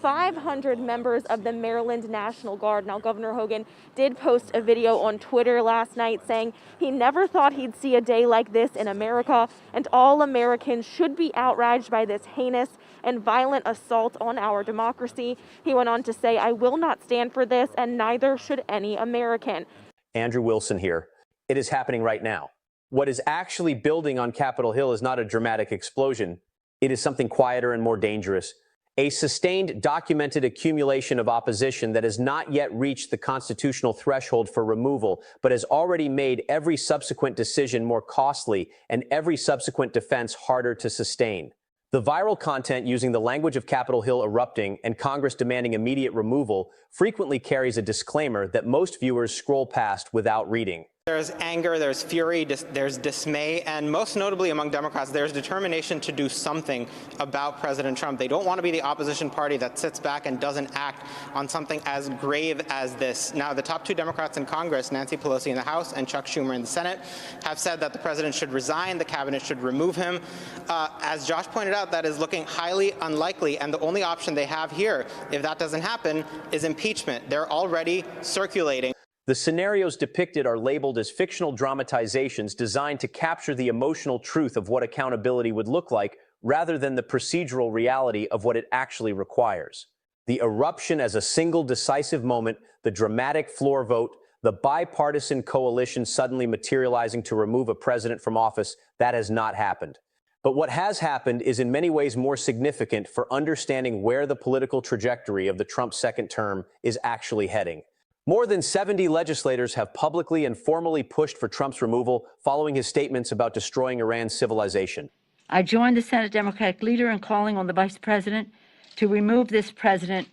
500 members of the Maryland National Guard. Now, Governor Hogan did post a video on Twitter last night saying he never thought he'd see a day like this in America, and all Americans should be outraged by this heinous and violent assault on our democracy. He went on to say, "I will not stand for this, and neither should any American." Andrew Wilson here. It is happening right now. What is actually building on Capitol Hill is not a dramatic explosion. It is something quieter and more dangerous. A sustained, documented accumulation of opposition that has not yet reached the constitutional threshold for removal, but has already made every subsequent decision more costly and every subsequent defense harder to sustain. The viral content using the language of Capitol Hill erupting and Congress demanding immediate removal frequently carries a disclaimer that most viewers scroll past without reading. There's anger, there's fury, there's dismay, and most notably among Democrats, there's determination to do something about President Trump. They don't want to be the opposition party that sits back and doesn't act on something as grave as this. Now, the top two Democrats in Congress, Nancy Pelosi in the House and Chuck Schumer in the Senate, have said that the president should resign, the cabinet should remove him. As Josh pointed out, that is looking highly unlikely, and the only option they have here, if that doesn't happen, is impeachment. They're already circulating. The scenarios depicted are labeled as fictional dramatizations designed to capture the emotional truth of what accountability would look like rather than the procedural reality of what it actually requires. The eruption as a single decisive moment, the dramatic floor vote, the bipartisan coalition suddenly materializing to remove a president from office, that has not happened. But what has happened is in many ways more significant for understanding where the political trajectory of the Trump second term is actually heading. More than 70 legislators have publicly and formally pushed for Trump's removal following his statements about destroying Iran's civilization. I joined the Senate Democratic leader in calling on the Vice President to remove this president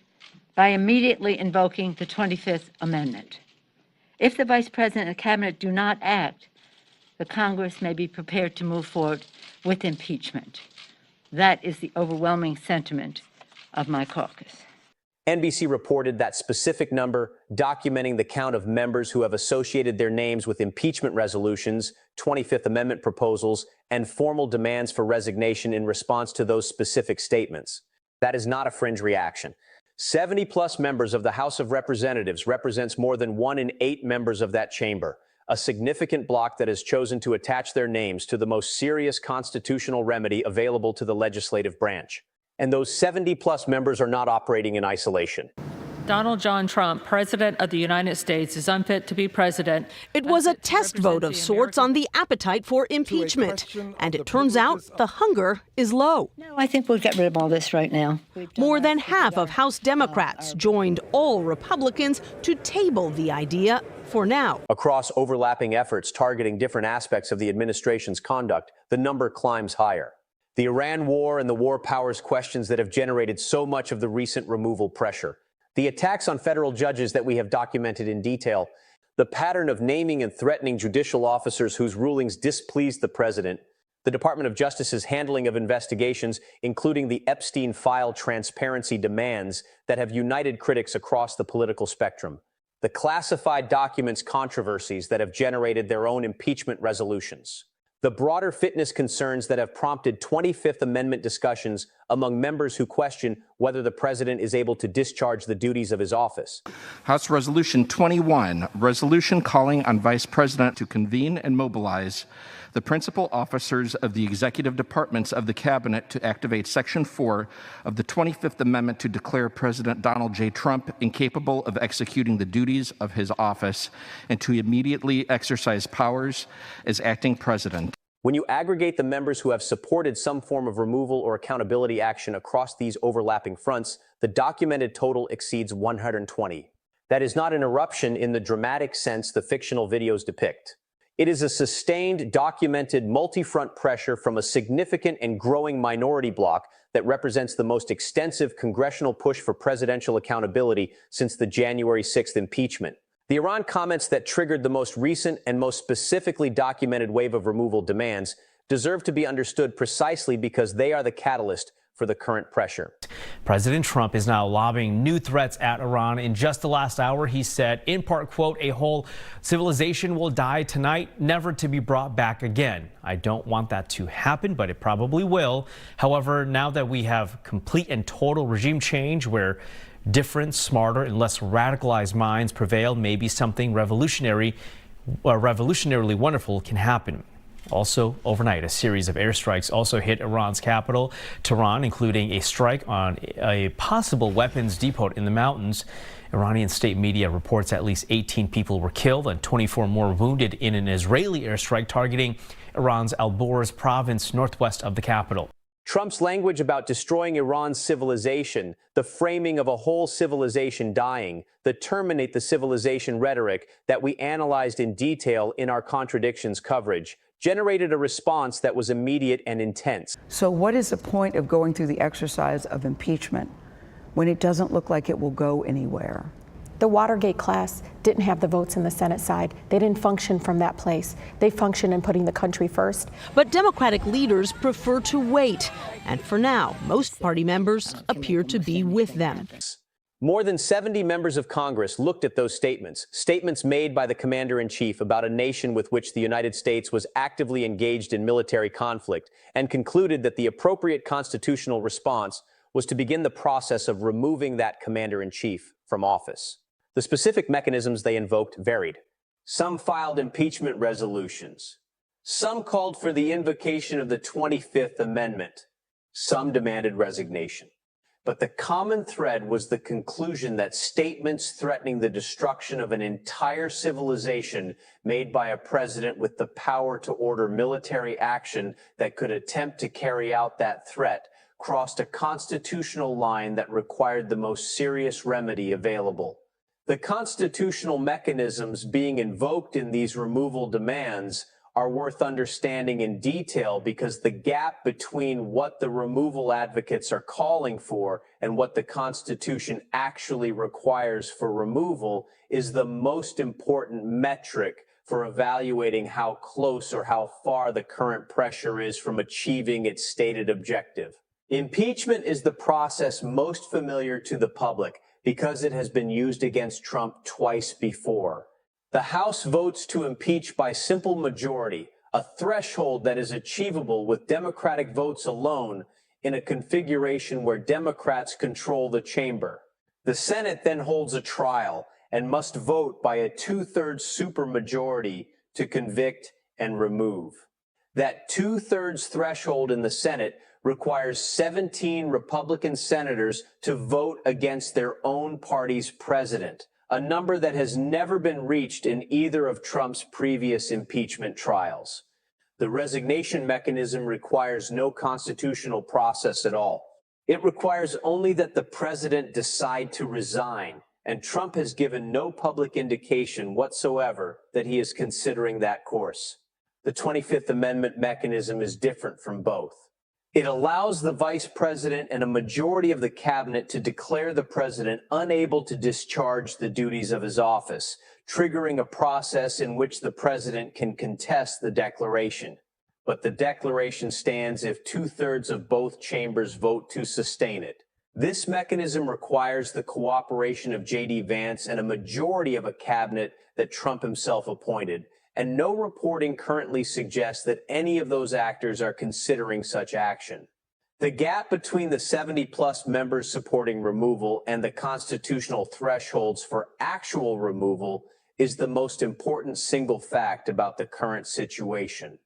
by immediately invoking the 25th Amendment. If the Vice President and Cabinet do not act, the Congress may be prepared to move forward with impeachment. That is the overwhelming sentiment of my caucus. NBC reported that specific number, documenting the count of members who have associated their names with impeachment resolutions, 25th Amendment proposals, and formal demands for resignation in response to those specific statements. That is not a fringe reaction. 70-plus members of the House of Representatives represents more than 1 in 8 members of that chamber, a significant bloc that has chosen to attach their names to the most serious constitutional remedy available to the legislative branch. And those 70-plus members are not operating in isolation. Donald John Trump, President of the United States, is unfit to be president. It was a test vote of sorts on the appetite for impeachment. And it turns out the hunger is low. No, I think we'll get rid of all this right now. More than half of House Democrats joined all Republicans to table the idea for now. Across overlapping efforts targeting different aspects of the administration's conduct, the number climbs higher. The Iran war and the war powers questions that have generated so much of the recent removal pressure. The attacks on federal judges that we have documented in detail. The pattern of naming and threatening judicial officers whose rulings displeased the president. The Department of Justice's handling of investigations, including the Epstein file transparency demands that have united critics across the political spectrum. The classified documents controversies that have generated their own impeachment resolutions. The broader fitness concerns that have prompted 25th Amendment discussions among members who question whether the president is able to discharge the duties of his office. House Resolution 21, resolution calling on Vice President to convene and mobilize the principal officers of the executive departments of the cabinet to activate Section 4 of the 25th Amendment to declare President Donald J. Trump incapable of executing the duties of his office and to immediately exercise powers as acting president. When you aggregate the members who have supported some form of removal or accountability action across these overlapping fronts, the documented total exceeds 120. That is not an eruption in the dramatic sense the fictional videos depict. It is a sustained, documented, multi-front pressure from a significant and growing minority bloc that represents the most extensive congressional push for presidential accountability since the January 6th impeachment. The Iran comments that triggered the most recent and most specifically documented wave of removal demands deserve to be understood precisely because they are the catalyst for the current pressure. President Trump is now lobbying new threats at Iran. In just the last hour, he said, in part, quote, "A whole civilization will die tonight, never to be brought back again. I don't want that to happen, but it probably will. However, now that we have complete and total regime change where different, smarter, and less radicalized minds prevail, maybe something revolutionarily wonderful can happen." Also, overnight, a series of airstrikes also hit Iran's capital, Tehran, including a strike on a possible weapons depot in the mountains. Iranian state media reports at least 18 people were killed and 24 more wounded in an Israeli airstrike targeting Iran's Al-Borz province northwest of the capital. Trump's language about destroying Iran's civilization, the framing of a whole civilization dying, the terminate the civilization rhetoric that we analyzed in detail in our contradictions coverage, generated a response that was immediate and intense. So what is the point of going through the exercise of impeachment when it doesn't look like it will go anywhere? The Watergate class didn't have the votes in the Senate side. They didn't function from that place. They functioned in putting the country first. But Democratic leaders prefer to wait. And for now, most party members appear to be with them. More than 70 members of Congress looked at those statements made by the commander-in-chief about a nation with which the United States was actively engaged in military conflict, and concluded that the appropriate constitutional response was to begin the process of removing that commander-in-chief from office. The specific mechanisms they invoked varied. Some filed impeachment resolutions. Some called for the invocation of the 25th Amendment. Some demanded resignation. But the common thread was the conclusion that statements threatening the destruction of an entire civilization made by a president with the power to order military action that could attempt to carry out that threat crossed a constitutional line that required the most serious remedy available. The constitutional mechanisms being invoked in these removal demands are worth understanding in detail because the gap between what the removal advocates are calling for and what the Constitution actually requires for removal is the most important metric for evaluating how close or how far the current pressure is from achieving its stated objective. Impeachment is the process most familiar to the public because it has been used against Trump twice before. The House votes to impeach by simple majority, a threshold that is achievable with Democratic votes alone in a configuration where Democrats control the chamber. The Senate then holds a trial and must vote by a two-thirds supermajority to convict and remove. That two-thirds threshold in the Senate requires 17 Republican senators to vote against their own party's president, a number that has never been reached in either of Trump's previous impeachment trials. The resignation mechanism requires no constitutional process at all. It requires only that the president decide to resign, and Trump has given no public indication whatsoever that he is considering that course. The 25th Amendment mechanism is different from both. It allows the vice president and a majority of the cabinet to declare the president unable to discharge the duties of his office, triggering a process in which the president can contest the declaration. But the declaration stands if two-thirds of both chambers vote to sustain it. This mechanism requires the cooperation of J.D. Vance and a majority of a cabinet that Trump himself appointed, and no reporting currently suggests that any of those actors are considering such action. The gap between the 70-plus members supporting removal and the constitutional thresholds for actual removal is the most important single fact about the current situation.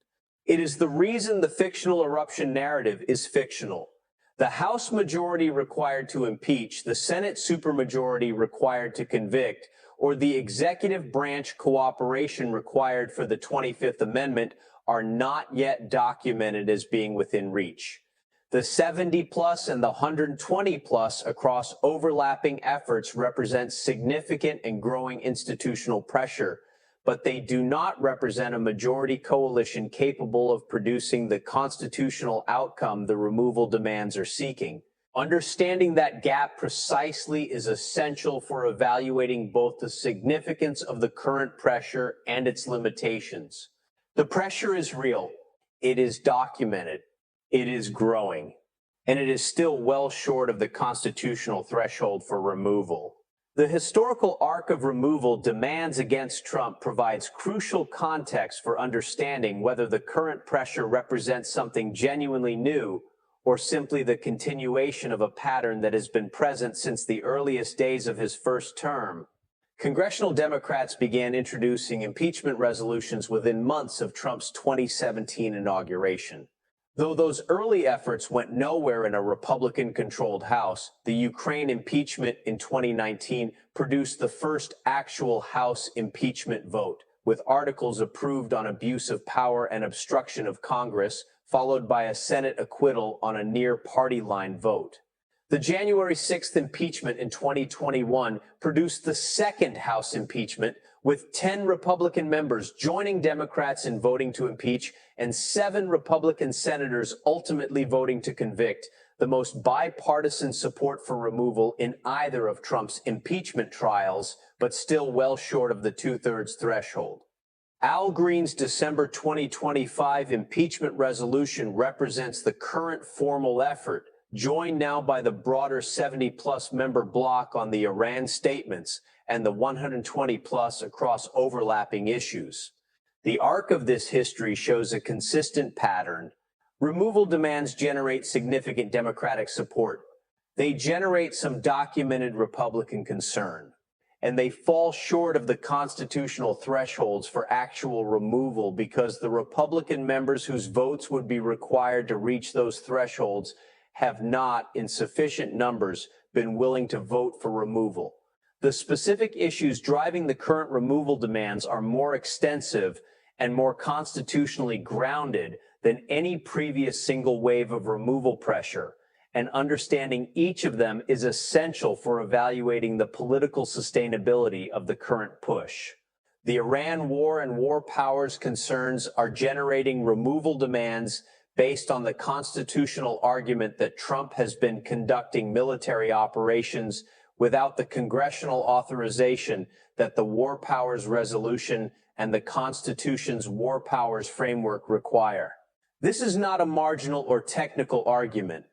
It is the reason the fictional eruption narrative is fictional. The House majority required to impeach, the Senate supermajority required to convict, or the executive branch cooperation required for the 25th Amendment are not yet documented as being within reach. The 70-plus and the 120-plus across overlapping efforts represent significant and growing institutional pressure, but they do not represent a majority coalition capable of producing the constitutional outcome the removal demands are seeking. Understanding that gap precisely is essential for evaluating both the significance of the current pressure and its limitations. The pressure is real. It is documented. It is growing. and it is still well short of the constitutional threshold for removal. The historical arc of removal demands against Trump provides crucial context for understanding whether the current pressure represents something genuinely new or simply the continuation of a pattern that has been present since the earliest days of his first term. Congressional Democrats began introducing impeachment resolutions within months of Trump's 2017 inauguration. Though those early efforts went nowhere in a Republican-controlled House, the Ukraine impeachment in 2019 produced the first actual House impeachment vote, with articles approved on abuse of power and obstruction of Congress, followed by a Senate acquittal on a near-party line vote. The January 6th impeachment in 2021 produced the second House impeachment, with 10 Republican members joining Democrats in voting to impeach and 7 Republican senators ultimately voting to convict, the most bipartisan support for removal in either of Trump's impeachment trials, but still well short of the two-thirds threshold. Al Green's December 2025 impeachment resolution represents the current formal effort, joined now by the broader 70-plus member bloc on the Iran statements and the 120-plus across overlapping issues. The arc of this history shows a consistent pattern. Removal demands generate significant Democratic support. They generate some documented Republican concern, and they fall short of the constitutional thresholds for actual removal because the Republican members whose votes would be required to reach those thresholds have not, in sufficient numbers, been willing to vote for removal. The specific issues driving the current removal demands are more extensive and more constitutionally grounded than any previous single wave of removal pressure, and understanding each of them is essential for evaluating the political sustainability of the current push. The Iran war and war powers concerns are generating removal demands based on the constitutional argument that Trump has been conducting military operations without the congressional authorization that the War Powers Resolution and the Constitution's War Powers Framework require. This is not a marginal or technical argument.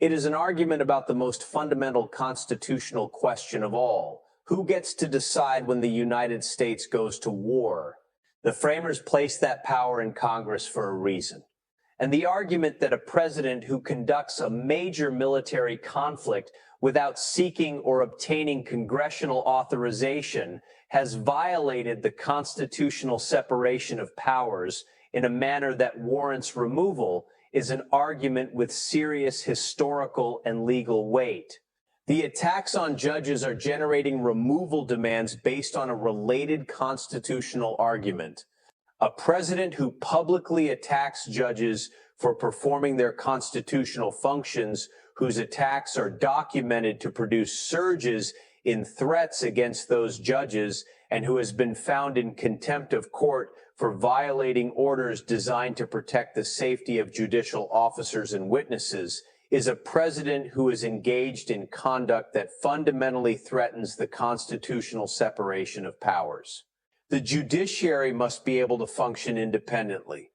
It is an argument about the most fundamental constitutional question of all. Who gets to decide when the United States goes to war? The framers placed that power in Congress for a reason. And the argument that a president who conducts a major military conflict without seeking or obtaining congressional authorization has violated the constitutional separation of powers in a manner that warrants removal is an argument with serious historical and legal weight. The attacks on judges are generating removal demands based on a related constitutional argument. A president who publicly attacks judges for performing their constitutional functions, whose attacks are documented to produce surges in threats against those judges, and who has been found in contempt of court for violating orders designed to protect the safety of judicial officers and witnesses, is a president who is engaged in conduct that fundamentally threatens the constitutional separation of powers. The judiciary must be able to function independently.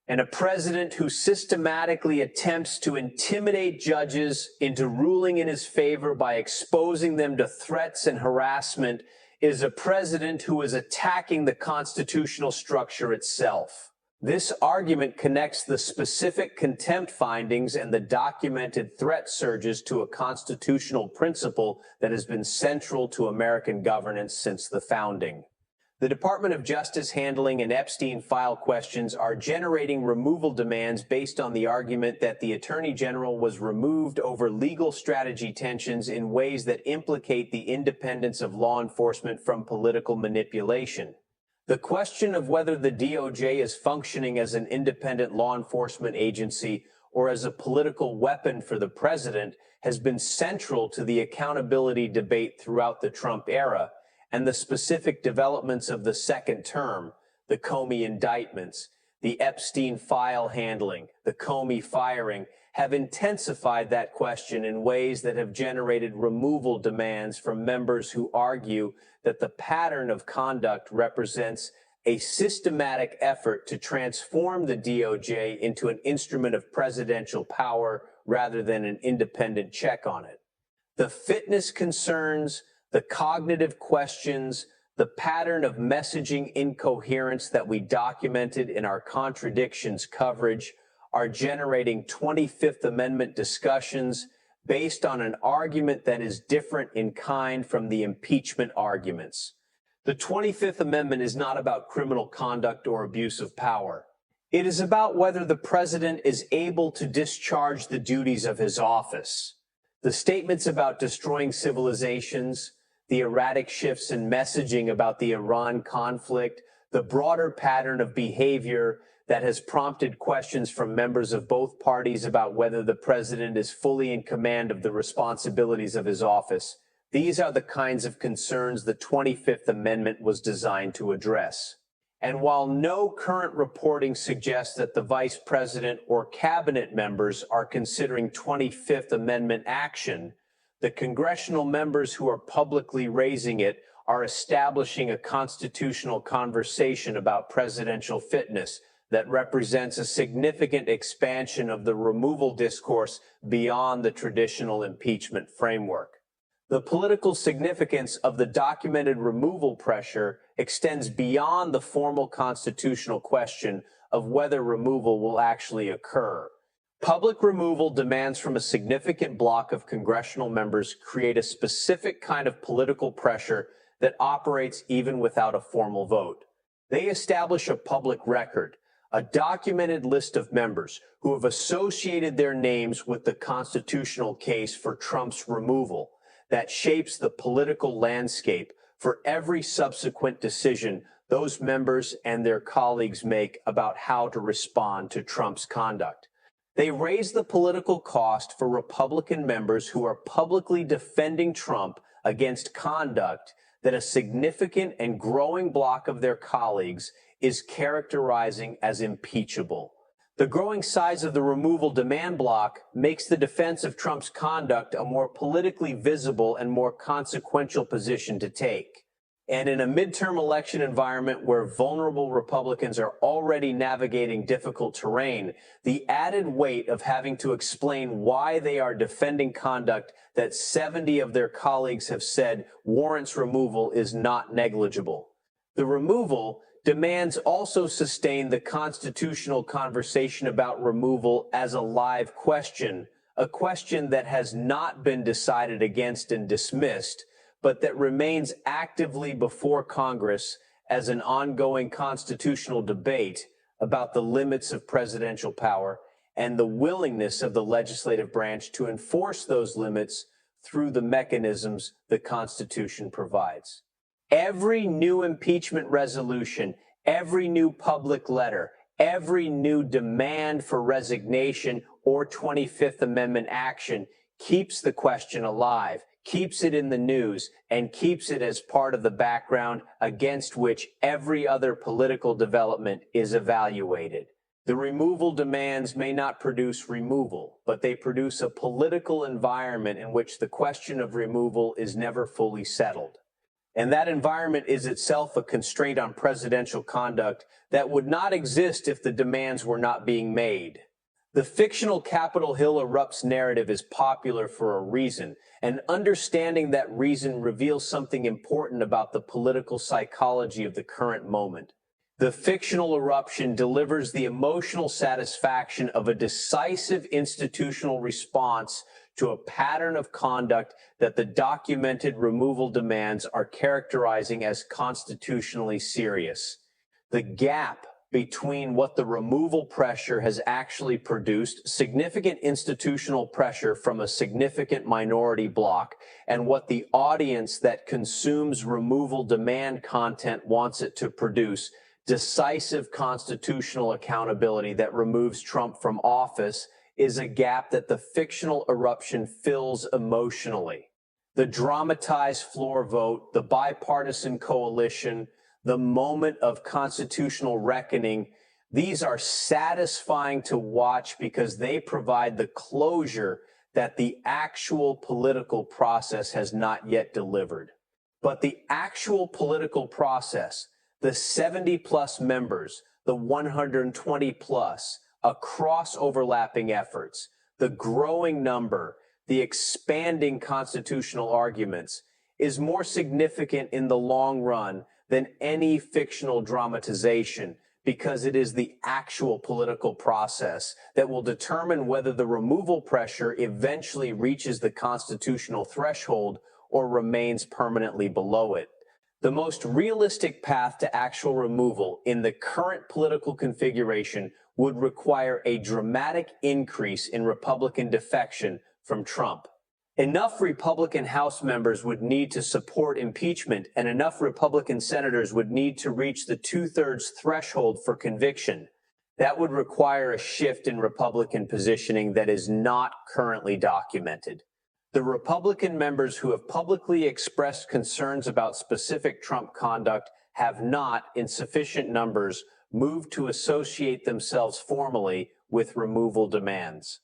And a president who systematically attempts to intimidate judges into ruling in his favor by exposing them to threats and harassment is a president who is attacking the constitutional structure itself. This argument connects the specific contempt findings and the documented threat surges to a constitutional principle that has been central to American governance since the founding. The Department of Justice handling and Epstein file questions are generating removal demands based on the argument that the Attorney General was removed over legal strategy tensions in ways that implicate the independence of law enforcement from political manipulation. The question of whether the DOJ is functioning as an independent law enforcement agency or as a political weapon for the president has been central to the accountability debate throughout the Trump era, and the specific developments of the second term, the Comey indictments, the Epstein file handling, the Comey firing, have intensified that question in ways that have generated removal demands from members who argue that the pattern of conduct represents a systematic effort to transform the DOJ into an instrument of presidential power rather than an independent check on it. The fitness concerns, the cognitive questions, the pattern of messaging incoherence that we documented in our contradictions coverage are generating 25th Amendment discussions based on an argument that is different in kind from the impeachment arguments. The 25th Amendment is not about criminal conduct or abuse of power. It is about whether the president is able to discharge the duties of his office. The statements about destroying civilizations, the erratic shifts in messaging about the Iran conflict, the broader pattern of behavior that has prompted questions from members of both parties about whether the president is fully in command of the responsibilities of his office. These are the kinds of concerns the 25th Amendment was designed to address. And while no current reporting suggests that the vice president or cabinet members are considering 25th Amendment action, the congressional members who are publicly raising it are establishing a constitutional conversation about presidential fitness that represents a significant expansion of the removal discourse beyond the traditional impeachment framework. The political significance of the documented removal pressure extends beyond the formal constitutional question of whether removal will actually occur. Public removal demands from a significant block of congressional members create a specific kind of political pressure that operates even without a formal vote. They establish a public record, a documented list of members who have associated their names with the constitutional case for Trump's removal that shapes the political landscape for every subsequent decision those members and their colleagues make about how to respond to Trump's conduct. They raise the political cost for Republican members who are publicly defending Trump against conduct that a significant and growing block of their colleagues is characterizing as impeachable. The growing size of the removal demand bloc makes the defense of Trump's conduct a more politically visible and more consequential position to take. And in a midterm election environment where vulnerable Republicans are already navigating difficult terrain, the added weight of having to explain why they are defending conduct that 70 of their colleagues have said warrants removal is not negligible. The removal demands also sustain the constitutional conversation about removal as a live question, a question that has not been decided against and dismissed, but that remains actively before Congress as an ongoing constitutional debate about the limits of presidential power and the willingness of the legislative branch to enforce those limits through the mechanisms the Constitution provides. Every new impeachment resolution, every new public letter, every new demand for resignation or 25th Amendment action keeps the question alive, keeps it in the news, and keeps it as part of the background against which every other political development is evaluated. The removal demands may not produce removal, but they produce a political environment in which the question of removal is never fully settled. And that environment is itself a constraint on presidential conduct that would not exist if the demands were not being made. The fictional Capitol Hill ERUPTS narrative is popular for a reason, and understanding that reason reveals something important about the political psychology of the current moment. The fictional eruption delivers the emotional satisfaction of a decisive institutional response to a pattern of conduct that the documented removal demands are characterizing as constitutionally serious. The gap between what the removal pressure has actually produced, significant institutional pressure from a significant minority bloc, and what the audience that consumes removal demand content wants it to produce, decisive constitutional accountability that removes Trump from office, is a gap that the fictional eruption fills emotionally. The dramatized floor vote, the bipartisan coalition, the moment of constitutional reckoning, these are satisfying to watch because they provide the closure that the actual political process has not yet delivered. But the actual political process, the 70-plus members, the 120-plus, across overlapping efforts, The growing number, the expanding constitutional arguments, is more significant in the long run than any fictional dramatization, because it is the actual political process that will determine whether the removal pressure eventually reaches the constitutional threshold or remains permanently below it. The most realistic path to actual removal in the current political configuration would require a dramatic increase in Republican defection from Trump. Enough Republican House members would need to support impeachment, and enough Republican senators would need to reach the two-thirds threshold for conviction. That would require a shift in Republican positioning that is not currently documented. The Republican members who have publicly expressed concerns about specific Trump conduct have not, in sufficient numbers, moved to associate themselves formally with removal demands.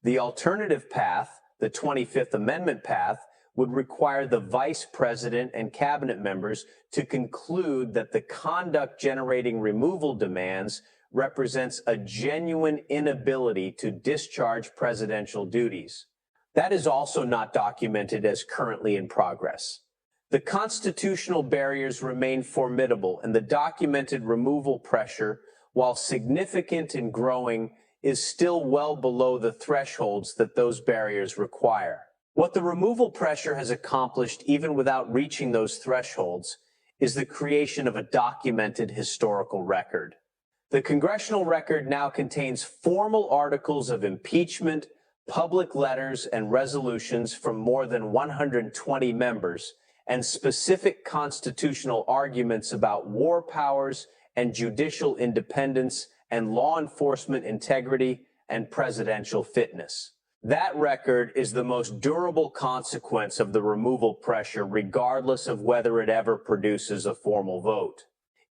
The alternative path, the 25th Amendment path, would require the vice president and cabinet members to conclude that the conduct generating removal demands represents a genuine inability to discharge presidential duties. That is also not documented as currently in progress. The constitutional barriers remain formidable, and the documented removal pressure, while significant and growing, is still well below the thresholds that those barriers require. What the removal pressure has accomplished, even without reaching those thresholds, is the creation of a documented historical record. The congressional record now contains formal articles of impeachment, public letters, and resolutions from more than 120 members, and specific constitutional arguments about war powers and judicial independence and law enforcement integrity and presidential fitness. That record is the most durable consequence of the removal pressure, regardless of whether it ever produces a formal vote.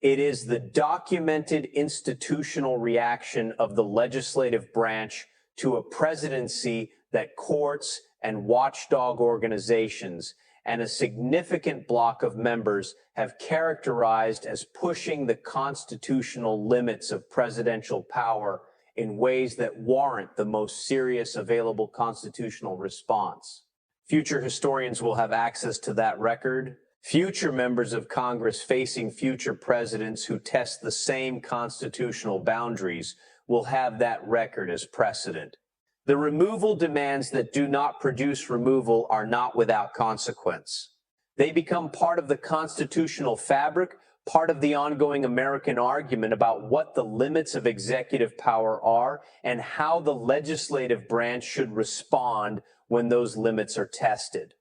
It is the documented institutional reaction of the legislative branch to a presidency that courts and watchdog organizations and a significant block of members have characterized as pushing the constitutional limits of presidential power in ways that warrant the most serious available constitutional response. Future historians will have access to that record. Future members of Congress facing future presidents who test the same constitutional boundaries will have that record as precedent. The removal demands that do not produce removal are not without consequence. They become part of the constitutional fabric, part of the ongoing American argument about what the limits of executive power are and how the legislative branch should respond when those limits are tested.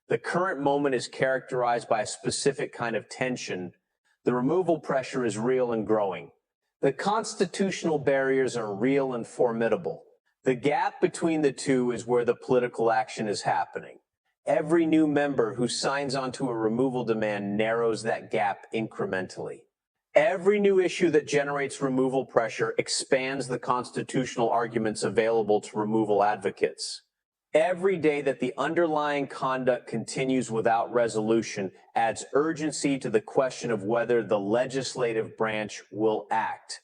The current moment is characterized by a specific kind of tension. The removal pressure is real and growing. The constitutional barriers are real and formidable. The gap between the two is where the political action is happening. Every new member who signs onto a removal demand narrows that gap incrementally. Every new issue that generates removal pressure expands the constitutional arguments available to removal advocates. Every day that the underlying conduct continues without resolution adds urgency to the question of whether the legislative branch will act.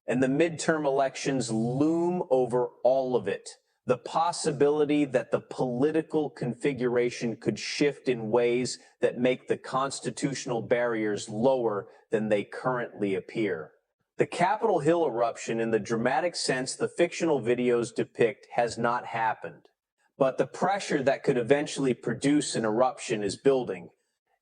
And the midterm elections loom over all of it. The possibility that the political configuration could shift in ways that make the constitutional barriers lower than they currently appear. The Capitol Hill eruption, in the dramatic sense the fictional videos depict, has not happened. But the pressure that could eventually produce an eruption is building.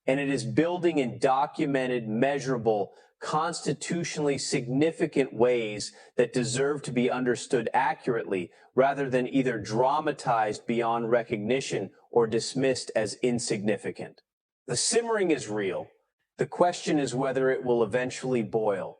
And it is building in documented, measurable, constitutionally significant ways that deserve to be understood accurately rather than either dramatized beyond recognition or dismissed as insignificant. The simmering is real. The question is whether it will eventually boil.